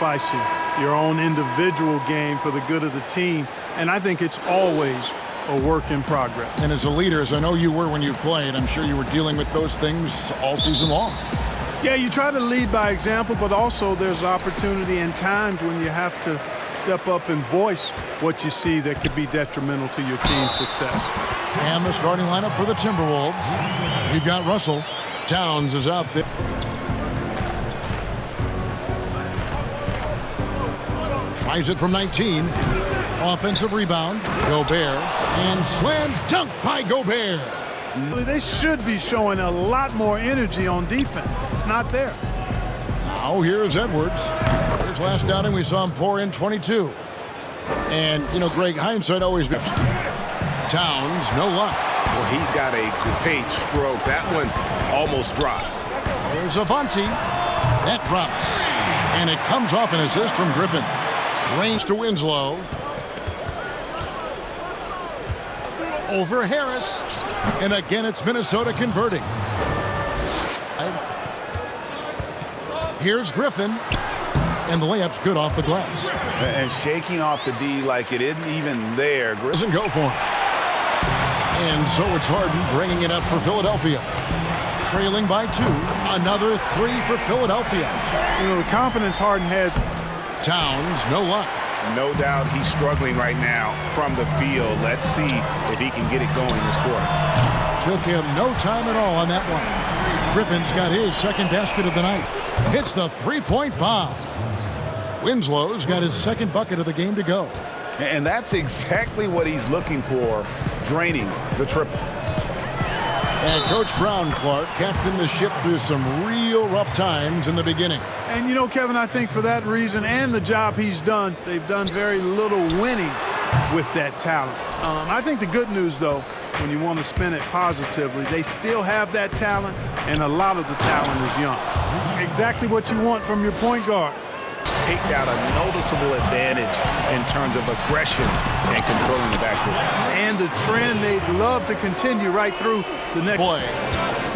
sacrificing your own individual game for the good of the team. And I think it's always a work in progress. And as a leader, as I know you were when you played, I'm sure you were dealing with those things all season long. Yeah, you try to lead by example, but also there's opportunity and times when you have to step up and voice what you see that could be detrimental to your team's success. And the starting lineup for the Timberwolves. We've got Russell. Towns is out there. Tries it from 19. Offensive rebound. Gobert. And slam dunk by Gobert. They should be showing a lot more energy on defense. It's not there. Now here's Edwards. His last outing we saw him pour in 22. And, you know, Greg, hindsight always... Towns, no luck. Well, he's got a great stroke. That one almost dropped. There's Avanti. That drops. And it comes off an assist from Griffin. Range to Winslow. Over Harris. And again, it's Minnesota converting. Here's Griffin. And the layup's good off the glass. And shaking off the D like it isn't even there. Doesn't go for him. And so it's Harden bringing it up for Philadelphia. Trailing by 2. Another 3 for Philadelphia. You know, the confidence Harden has. Towns, no luck. No doubt he's struggling right now from the field. Let's see if he can get it going this quarter. Took him no time at all on that one. Griffin's got his second basket of the night. Hits the three-point bomb. Winslow's got his second bucket of the game to go. And that's exactly what he's looking for, draining the triple. And Coach Brown Clark captained the ship through some real rough times in the beginning. And, you know, Kevin, I think for that reason and the job he's done, they've done very little winning with that talent. I think the good news, though, when you want to spin it positively, they still have that talent, and a lot of the talent is young. Exactly what you want from your point guard. Take out a noticeable advantage in terms of aggression and controlling the backcourt. And the trend they'd love to continue right through the next play.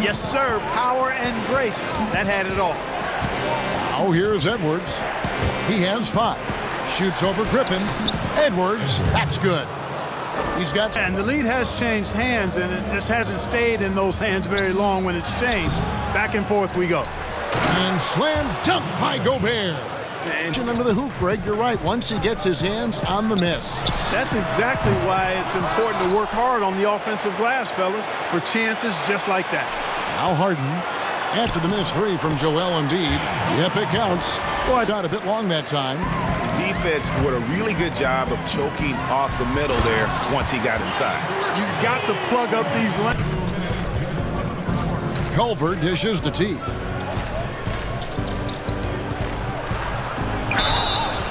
Yes, sir. Power and grace. That had it all. Now here's Edwards. He has 5. Shoots over Griffin. Edwards, that's good. He's got... And the lead has changed hands, and it just hasn't stayed in those hands very long when it's changed. Back and forth we go. And slam dunk by Gobert. And under the hoop, Greg, you're right. Once he gets his hands on the miss. That's exactly why it's important to work hard on the offensive glass, fellas, for chances just like that. Now Harden, after the missed 3 from Joel Embiid. Yep, it counts. Boy, got a bit long that time. The defense did a really good job of choking off the middle there once he got inside. You've got to plug up these lanes. Culver dishes to T.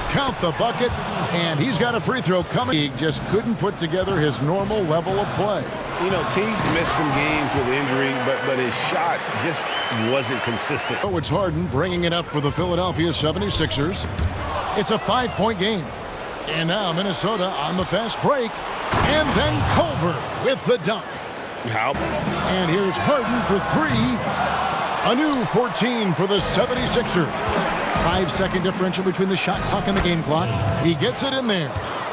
Count the bucket, and he's got a free throw coming. He just couldn't put together his normal level of play. You know, T missed some games with injury, but his shot just wasn't consistent. Oh, it's Harden bringing it up for the Philadelphia 76ers. It's a 5-point game. And now Minnesota on the fast break. And then Culver with the dunk. How? And here's Harden for 3. A new 14 for the 76ers. 5-second differential between the shot clock and the game clock. He gets it in there.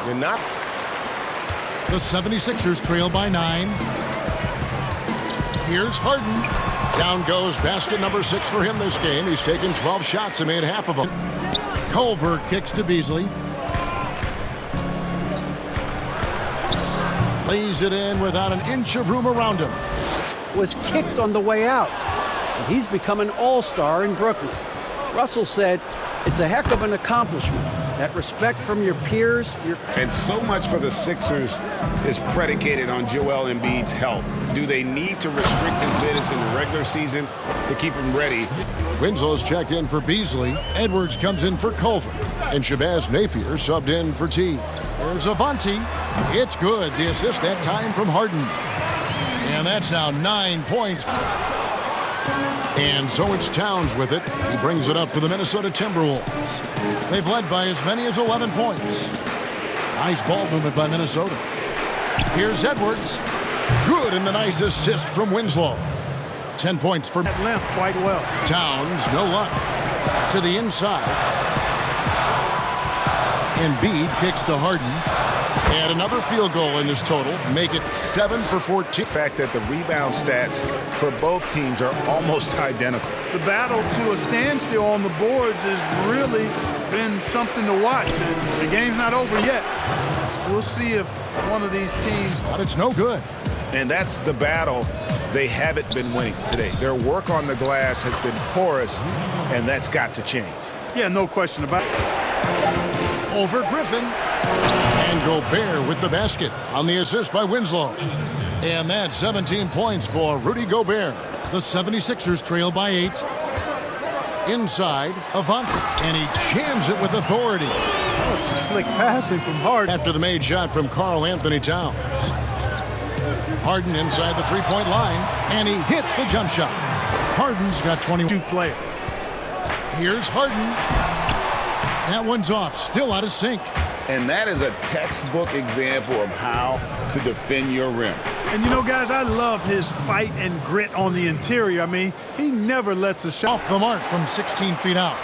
You're not. The 76ers trail by 9. Here's Harden. Down goes basket number 6 for him this game. He's taken 12 shots and made half of them. Culver kicks to Beasley. Lays it in without an inch of room around him. Was kicked on the way out. And he's become an all-star in Brooklyn. Russell said, it's a heck of an accomplishment. That respect from your peers. And so much for the Sixers is predicated on Joel Embiid's health. Do they need to restrict his minutes in the regular season to keep him ready? Winslow's checked in for Beasley. Edwards comes in for Culver. And Shabazz Napier subbed in for T. There's Avanti. It's good. The assist that time from Harden. And that's now 9 points. And so it's Towns with it. He brings it up for the Minnesota Timberwolves. They've led by as many as 11 points. Nice ball movement by Minnesota. Here's Edwards. Good, and the nice assist from Winslow. 10 points for That length quite well. Towns, no luck. To the inside. Embiid kicks to Harden. And another field goal in this total. Make it 7 for 14. The fact that the rebound stats for both teams are almost identical. The battle to a standstill on the boards has really been something to watch. And the game's not over yet. We'll see if one of these teams... But it's no good. And that's the battle they haven't been winning today. Their work on the glass has been porous, and that's got to change. Yeah, no question about it. Over Griffin. And Gobert with the basket on the assist by Winslow. And that's 17 points for Rudy Gobert. The 76ers trail by 8. Inside, Avanti. And he jams it with authority. That was some slick passing from Harden. After the made shot from Karl Anthony Towns. Harden inside the three-point line. And he hits the jump shot. Harden's got 22 player. Here's Harden. That one's off. Still out of sync. And that is a textbook example of how to defend your rim. And you know, guys, I love his fight and grit on the interior. I mean, he never lets a shot off the mark from 16 feet out.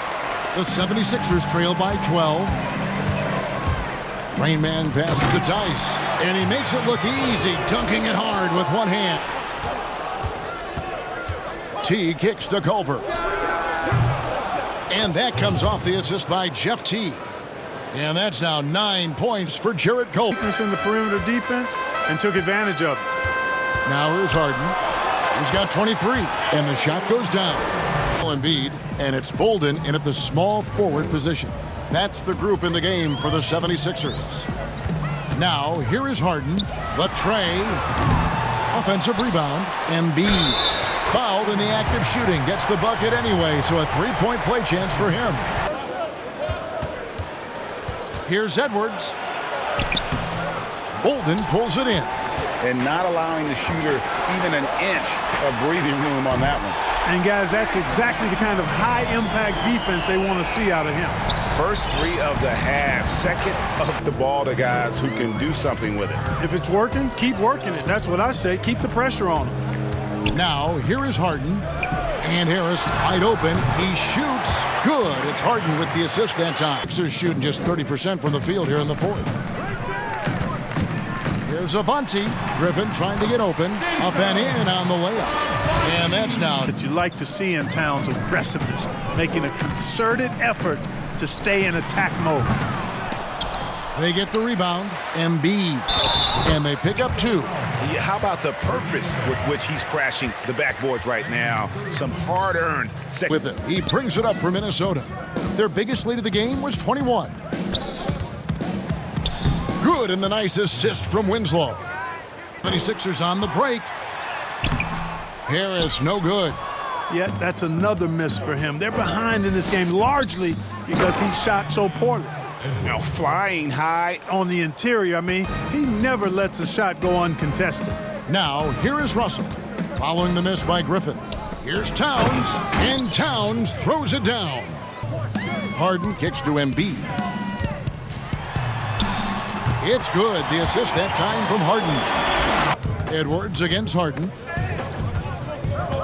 The 76ers trail by 12. Rain Man passes to Tice. And he makes it look easy, dunking it hard with one hand. T kicks to Culver. And that comes off the assist by Jeff T. And that's now 9 points for Jarrett Culver. In the perimeter defense and took advantage of it. Now here's Harden. He's got 23. And the shot goes down. Embiid, and it's Bolden in at the small forward position. That's the group in the game for the 76ers. Now here is Harden. The tray. Offensive rebound. Embiid. Fouled in the act of shooting. Gets the bucket anyway, so a three-point play chance for him. Here's Edwards. Bolden pulls it in. And not allowing the shooter even an inch of breathing room on that one. And, guys, that's exactly the kind of high-impact defense they want to see out of him. First three of the half. Second of the ball to guys who can do something with it. If it's working, keep working it. That's what I say. Keep the pressure on him. Now, here is Harden. And Harris wide open. He shoots. Good. It's Harden with the assist that time. Sixers shooting just 30% from the field here in the fourth. Here's Avanti. Griffin trying to get open. Up and in on the layup. And that's now. That you like to see in Towns' aggressiveness, making a concerted effort to stay in attack mode. They get the rebound. Embiid. And they pick up 2. Yeah, how about the purpose with which he's crashing the backboards right now? Some hard-earned second. With it, he brings it up for Minnesota. Their biggest lead of the game was 21. Good, and the nice assist from Winslow. 76ers on the break. Harris, no good. Yet that's another miss for him. They're behind in this game largely because he shot so poorly. Now flying high on the interior. I mean, he never lets a shot go uncontested. Now, here is Russell. Following the miss by Griffin. Here's Towns, and Towns throws it down. Harden kicks to Embiid. It's good. The assist that time from Harden. Edwards against Harden.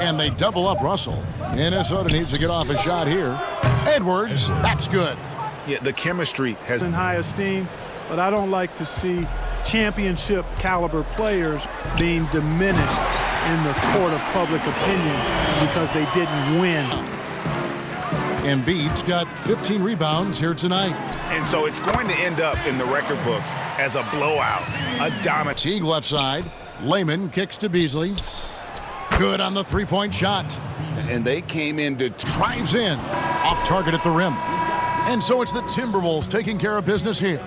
And they double up Russell. Minnesota needs to get off a shot here. Edwards, that's good. Yeah, the chemistry has in high esteem, but I don't like to see championship caliber players being diminished in the court of public opinion because they didn't win. Embiid's got 15 rebounds here tonight. And so it's going to end up in the record books as a blowout, a dominant. Teague left side. Layman kicks to Beasley. Good on the three-point shot. And they came in to drives in. Off target at the rim. And so it's the Timberwolves taking care of business here.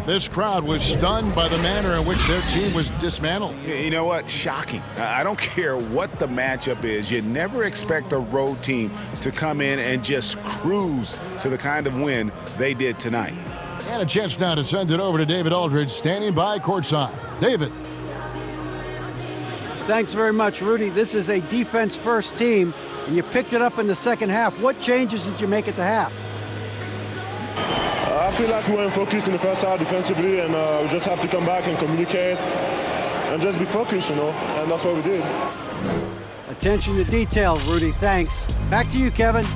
This crowd was stunned by the manner in which their team was dismantled. You know what? Shocking. I don't care what the matchup is. You never expect a road team to come in and just cruise to the kind of win they did tonight. And a chance now to send it over to David Aldridge, standing by courtside. David. Thanks very much, Rudy. This is a defense-first team, and you picked it up in the second half. What changes did you make at the half? I feel like we weren't focused in the first half defensively, and we just have to come back and communicate and just be focused, and that's what we did. Attention to detail, Rudy. Thanks. Back to you, Kevin.